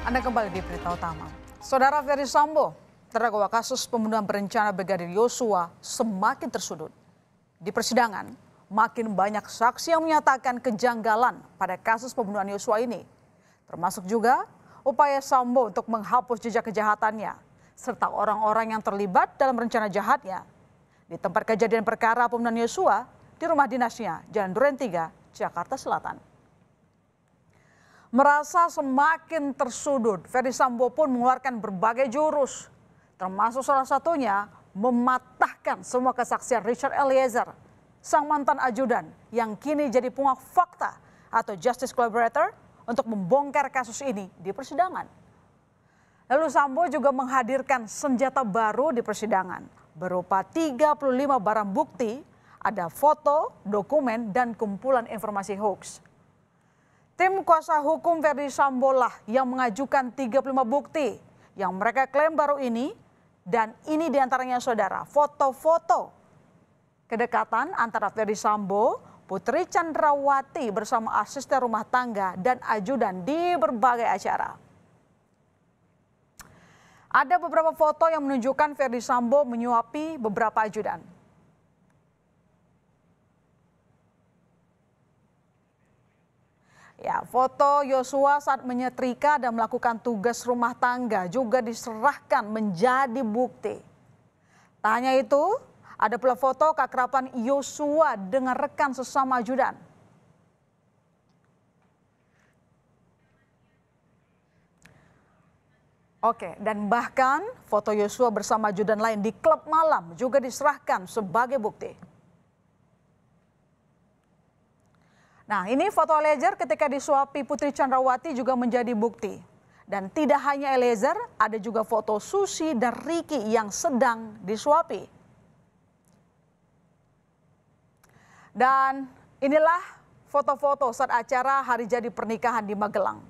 Anda kembali di Berita Utama. Saudara Ferdy Sambo, terdakwa kasus pembunuhan berencana Brigadir Yosua semakin tersudut. Di persidangan, makin banyak saksi yang menyatakan kejanggalan pada kasus pembunuhan Yosua ini. Termasuk juga upaya Sambo untuk menghapus jejak kejahatannya, serta orang-orang yang terlibat dalam rencana jahatnya. Di tempat kejadian perkara pembunuhan Yosua, di rumah dinasnya, Jalan Duren 3, Jakarta Selatan. Merasa semakin tersudut, Ferdy Sambo pun mengeluarkan berbagai jurus, termasuk salah satunya mematahkan semua kesaksian Richard Eliezer, sang mantan ajudan yang kini jadi penguak fakta atau justice collaborator untuk membongkar kasus ini di persidangan. Lalu Sambo juga menghadirkan senjata baru di persidangan berupa 35 barang bukti, ada foto, dokumen, dan kumpulan informasi hoax. Tim kuasa hukum Ferdy Sambo lah yang mengajukan 35 bukti yang mereka klaim baru ini, dan ini diantaranya saudara, foto-foto kedekatan antara Ferdy Sambo, Putri Chandrawati bersama asisten rumah tangga dan ajudan di berbagai acara. Ada beberapa foto yang menunjukkan Ferdy Sambo menyuapi beberapa ajudan. Ya, foto Yosua saat menyetrika dan melakukan tugas rumah tangga juga diserahkan menjadi bukti. Tak hanya itu, ada pula foto keakraban Yosua dengan rekan sesama ajudan. Oke, dan bahkan foto Yosua bersama ajudan lain di klub malam juga diserahkan sebagai bukti. Nah, ini foto Eliezer ketika disuapi Putri Chandrawati juga menjadi bukti. Dan tidak hanya Eliezer, ada juga foto Susi dan Ricky yang sedang disuapi. Dan inilah foto-foto saat acara hari jadi pernikahan di Magelang.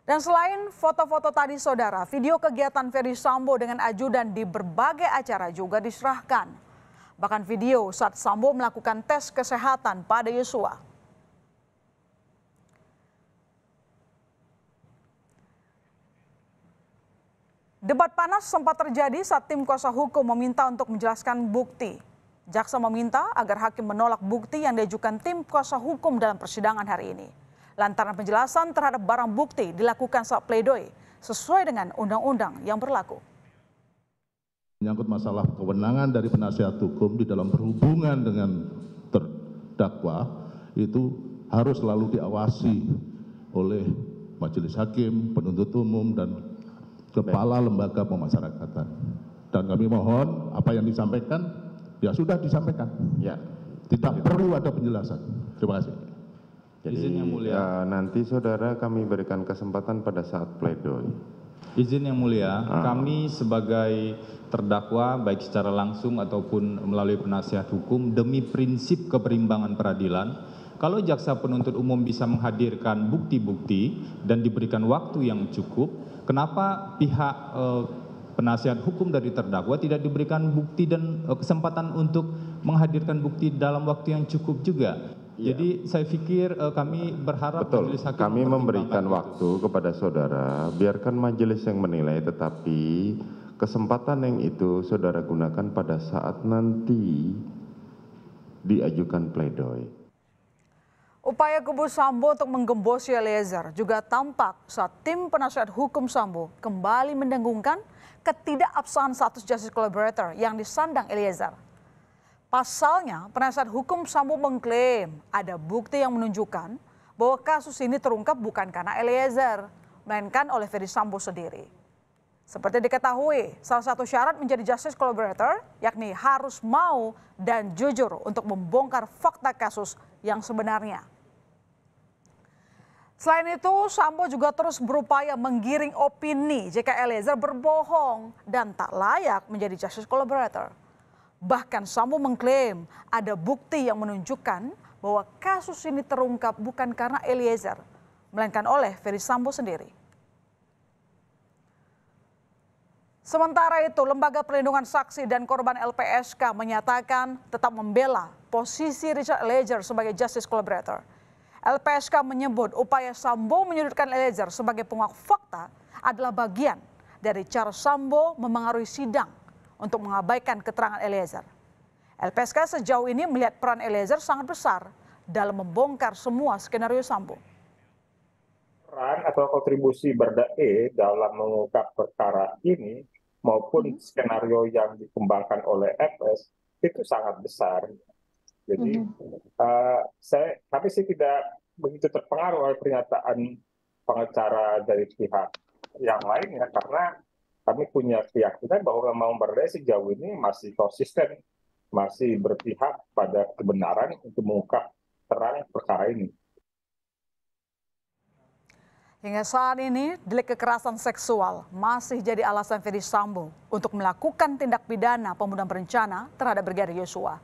Dan selain foto-foto tadi saudara, video kegiatan Ferdy Sambo dengan ajudan di berbagai acara juga diserahkan. Bahkan video saat Sambo melakukan tes kesehatan pada Yosua. Debat panas sempat terjadi saat tim kuasa hukum meminta untuk menjelaskan bukti. Jaksa meminta agar hakim menolak bukti yang diajukan tim kuasa hukum dalam persidangan hari ini. Lantaran penjelasan terhadap barang bukti dilakukan saat pledoi sesuai dengan undang-undang yang berlaku. Menyangkut masalah kewenangan dari penasihat hukum di dalam berhubungan dengan terdakwa itu harus selalu diawasi oleh majelis hakim, penuntut umum, dan kepala lembaga pemasyarakatan. Dan kami mohon apa yang disampaikan ya sudah disampaikan. Ya, tidak perlu ada penjelasan. Terima kasih. Jadi izin yang mulia, nanti saudara kami berikan kesempatan pada saat pledoi. Izin yang mulia, kami sebagai terdakwa baik secara langsung ataupun melalui penasihat hukum demi prinsip keberimbangan peradilan, kalau jaksa penuntut umum bisa menghadirkan bukti-bukti dan diberikan waktu yang cukup, kenapa pihak penasihat hukum dari terdakwa tidak diberikan bukti dan kesempatan untuk menghadirkan bukti dalam waktu yang cukup juga? Ya. Jadi saya pikir kami berharap majelis hakim kami memberikan waktu kepada saudara, biarkan majelis yang menilai, tetapi kesempatan yang itu saudara gunakan pada saat nanti diajukan pledoi. Upaya kubu Sambo untuk menggembosi Eliezer juga tampak saat tim penasihat hukum Sambo kembali mendengungkan ketidakabsahan status justice collaborator yang disandang Eliezer. Pasalnya, penasihat hukum Sambo mengklaim ada bukti yang menunjukkan bahwa kasus ini terungkap bukan karena Eliezer, melainkan oleh Ferdy Sambo sendiri. Seperti diketahui, salah satu syarat menjadi justice collaborator yakni harus mau dan jujur untuk membongkar fakta kasus yang sebenarnya. Selain itu, Sambo juga terus berupaya menggiring opini jika Eliezer berbohong dan tak layak menjadi justice collaborator. Bahkan Sambo mengklaim ada bukti yang menunjukkan bahwa kasus ini terungkap bukan karena Eliezer, melainkan oleh Ferdy Sambo sendiri. Sementara itu, Lembaga Perlindungan Saksi dan Korban LPSK menyatakan tetap membela posisi Richard Eliezer sebagai justice collaborator. LPSK menyebut upaya Sambo menyudutkan Eliezer sebagai penguak fakta adalah bagian dari cara Sambo memengaruhi sidang untuk mengabaikan keterangan Eliezer. LPSK sejauh ini melihat peran Eliezer sangat besar dalam membongkar semua skenario Sambo. Peran atau kontribusi Baradae dalam mengungkap perkara ini maupun skenario yang dikembangkan oleh FS itu sangat besar. Jadi kami sih tidak begitu terpengaruh oleh pernyataan pengacara dari pihak yang lainnya karena kami punya keyakinan bahwa Maung Baradae sejauh ini masih konsisten, masih berpihak pada kebenaran untuk mengungkap terang perkara ini. Hingga saat ini, delik kekerasan seksual masih jadi alasan Ferdy Sambo untuk melakukan tindak pidana pembunuhan berencana terhadap Brigadir Yosua.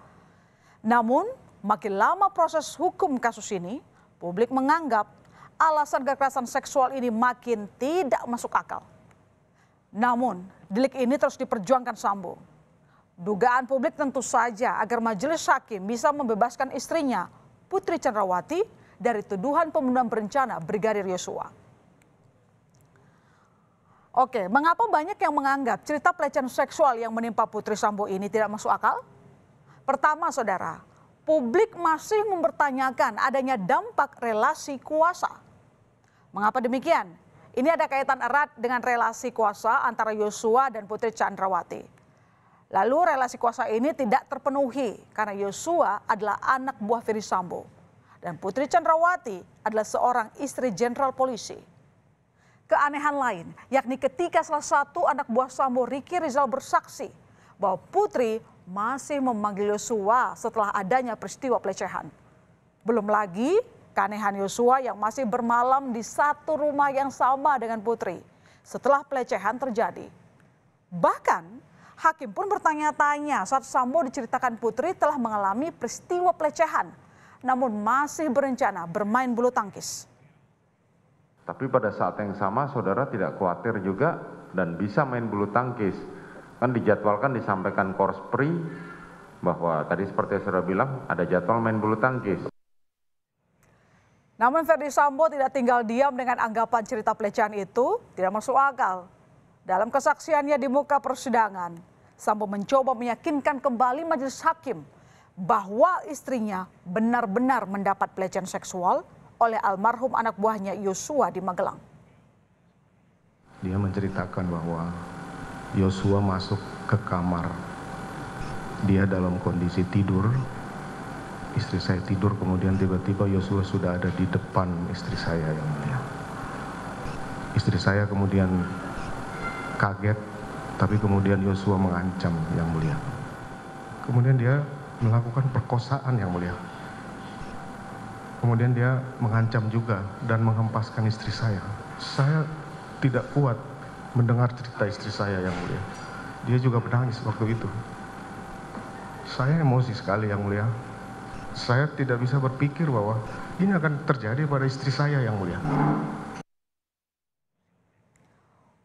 Namun, makin lama proses hukum kasus ini, publik menganggap alasan kekerasan seksual ini makin tidak masuk akal. Namun, delik ini terus diperjuangkan Sambo. Dugaan publik tentu saja agar majelis hakim bisa membebaskan istrinya, Putri Chandrawati, dari tuduhan pembunuhan berencana Brigadir Yosua. Oke, mengapa banyak yang menganggap cerita pelecehan seksual yang menimpa Putri Sambo ini tidak masuk akal? Pertama, saudara, publik masih mempertanyakan adanya dampak relasi kuasa. Mengapa demikian? Ini ada kaitan erat dengan relasi kuasa antara Yosua dan Putri Chandrawati. Lalu relasi kuasa ini tidak terpenuhi karena Yosua adalah anak buah Ferdy Sambo dan Putri Chandrawati adalah seorang istri jenderal polisi. Keanehan lain yakni ketika salah satu anak buah Sambo, Ricky Rizal, bersaksi bahwa Putri masih memanggil Yosua setelah adanya peristiwa pelecehan. Belum lagi keanehan Yosua yang masih bermalam di satu rumah yang sama dengan Putri setelah pelecehan terjadi. Bahkan hakim pun bertanya-tanya saat Sambo diceritakan Putri telah mengalami peristiwa pelecehan, namun masih berencana bermain bulu tangkis. Tapi pada saat yang sama saudara tidak khawatir juga dan bisa main bulu tangkis. Kan dijadwalkan disampaikan Korspri bahwa tadi seperti yang saudara bilang ada jadwal main bulu tangkis. Namun Ferdy Sambo tidak tinggal diam dengan anggapan cerita pelecehan itu tidak masuk akal. Dalam kesaksiannya di muka persidangan, Sambo mencoba meyakinkan kembali majelis hakim bahwa istrinya benar-benar mendapat pelecehan seksual oleh almarhum anak buahnya Yosua di Magelang. Dia menceritakan bahwa Yosua masuk ke kamar. Dia dalam kondisi tidur. Istri saya tidur, kemudian tiba-tiba Yosua sudah ada di depan istri saya yang mulia. Istri saya kemudian kaget, tapi kemudian Yosua mengancam yang mulia. Kemudian dia melakukan perkosaan yang mulia. Kemudian dia mengancam juga dan menghempaskan istri saya. Saya tidak kuat mendengar cerita istri saya yang mulia. Dia juga menangis waktu itu. Saya emosi sekali yang mulia. Saya tidak bisa berpikir bahwa ini akan terjadi pada istri saya yang mulia.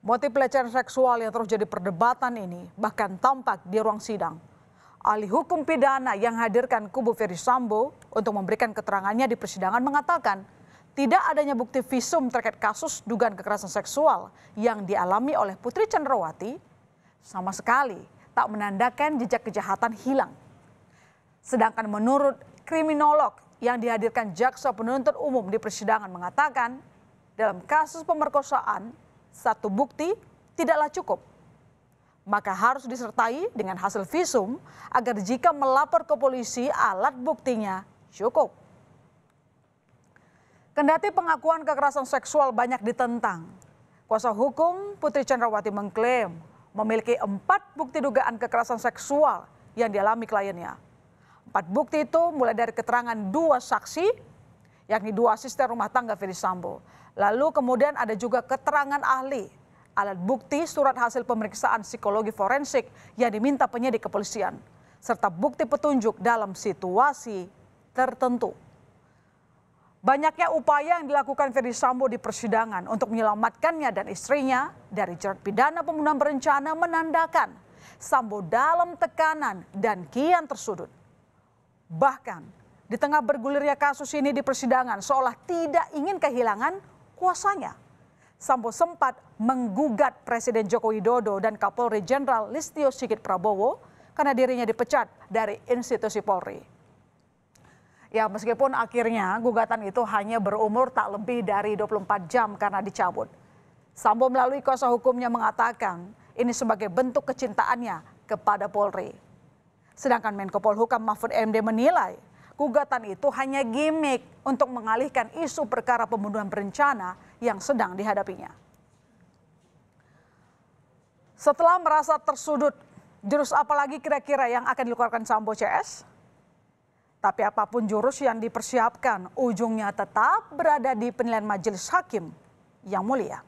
Motif pelecehan seksual yang terus jadi perdebatan ini bahkan tampak di ruang sidang. Ahli hukum pidana yang hadirkan kubu Ferdy Sambo untuk memberikan keterangannya di persidangan mengatakan tidak adanya bukti visum terkait kasus dugaan kekerasan seksual yang dialami oleh Putri Chandrawati sama sekali tak menandakan jejak kejahatan hilang. Sedangkan menurut kriminolog yang dihadirkan jaksa penuntut umum di persidangan mengatakan dalam kasus pemerkosaan satu bukti tidaklah cukup. Maka harus disertai dengan hasil visum agar jika melapor ke polisi alat buktinya cukup. Kendati pengakuan kekerasan seksual banyak ditentang, kuasa hukum Putri Chandrawati mengklaim memiliki 4 bukti dugaan kekerasan seksual yang dialami kliennya. 4 bukti itu mulai dari keterangan 2 saksi, yakni 2 asisten rumah tangga Ferdy Sambo. Lalu kemudian ada juga keterangan ahli, alat bukti surat hasil pemeriksaan psikologi forensik yang diminta penyidik kepolisian, serta bukti petunjuk dalam situasi tertentu. Banyaknya upaya yang dilakukan Ferdy Sambo di persidangan untuk menyelamatkannya dan istrinya dari jerat pidana pembunuhan berencana menandakan Sambo dalam tekanan dan kian tersudut. Bahkan Di tengah bergulirnya kasus ini di persidangan seolah tidak ingin kehilangan kuasanya. Sambo sempat menggugat Presiden Joko Widodo dan Kapolri Jenderal Listio Sigit Prabowo karena dirinya dipecat dari institusi Polri. Ya, meskipun akhirnya gugatan itu hanya berumur tak lebih dari 24 jam karena dicabut. Sambo melalui kuasa hukumnya mengatakan ini sebagai bentuk kecintaannya kepada Polri. Sedangkan Menko Polhukam Mahfud MD menilai gugatan itu hanya gimmick untuk mengalihkan isu perkara pembunuhan berencana yang sedang dihadapinya. Setelah merasa tersudut, jurus apa lagi kira-kira yang akan dikeluarkan Sambo CS? Tapi apapun jurus yang dipersiapkan, ujungnya tetap berada di penilaian majelis hakim yang mulia.